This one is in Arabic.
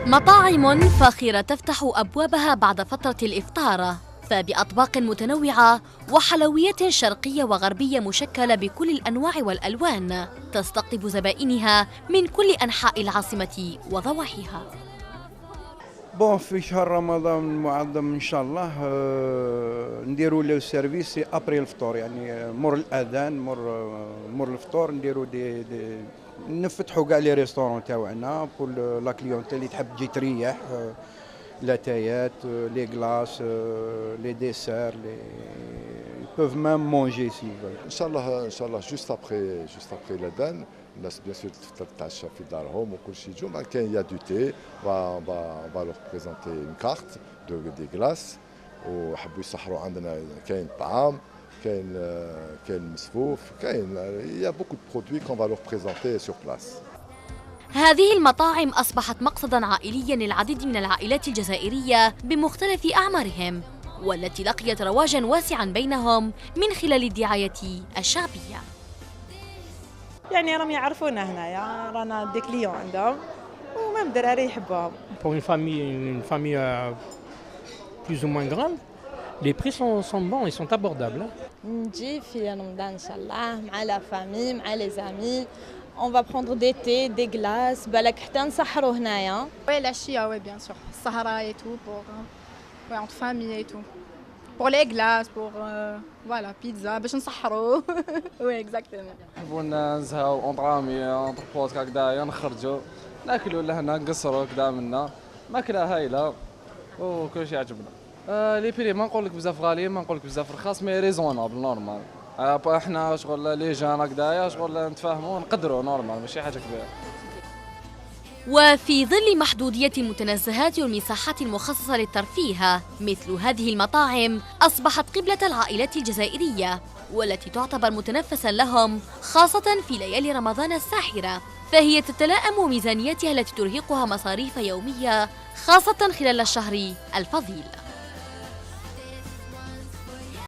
مطاعم فاخرة تفتح أبوابها بعد فترة الإفطار، فبأطباق متنوعة وحلويات شرقية وغربية مشكلة بكل الأنواع والألوان تستقطب زبائنها من كل أنحاء العاصمة وضواحيها. في شهر رمضان المعظم ان شاء الله نديروا له سيرفيس ابري الفطور، يعني مور الاذان مور الفطور نديروا دي نفتحوا كاع لي ريستورون تاعنا بور لا كليونتيل اللي تحب تجي تريح، لاتايات لي غلاس لي ديسير لي peuvent même manger s'ils veulent. ان شاء الله جوست ابري الاذان الناس بيان سور تفطر تتعشى في دارهم وكل شيء يجوا. بعد كاين يا دو تي با لوغ بريزونتي اون كارت دي غلاس، وحبوا يسحروا عندنا كاين طعام كاين مسفوف كاين يا بوكو دو برودوي كون با لوغ بريزونتي سور بلاس. هذه المطاعم أصبحت مقصداً عائلياً للعديد من العائلات الجزائرية بمختلف أعمارهم، والتي لقيت رواجاً واسعاً بينهم من خلال الدعاية الشعبية. يعني راهم يعرفونا هنايا، رانا دي كليون عندهم ومام الدراري يحبوهم. Pour une famille plus ou moins grande, les prix sont bons, ils sont abordables. نجي في رمضان إن شاء الله مع لا فامي مع لي زامي. On va prendre des thés, des glaces, بالك حتى نسحروا هنايا. Oui, la chia, oui, bien sûr. Sahara et tout, pour ouais, entre famille et tout. Pour les glaces, pour voilà, pizza, باش نسحروا. Oui, exactement. نحبوا نزهاو اونطرامي اونتر هكذايا نخرجوا ناكلوا لهنا نقصروا كدا منا ماكله هايله وكل شيء عجبنا. لي بري ما نقول لك بزاف غاليين ما نقول لك بزاف رخاص، مي ريزونابل نورمال. احنا شغل لي جان هكذايا شغل نتفاهموا نقدروا نورمال ماشي حاجه كبيره. وفي ظل محدودية المتنزهات والمساحات المخصصة للترفيه، مثل هذه المطاعم أصبحت قبلة العائلات الجزائرية، والتي تعتبر متنفساً لهم خاصة في ليالي رمضان الساحرة، فهي تتلائم ميزانيتها التي ترهقها مصاريف يومية خاصة خلال الشهر الفضيل.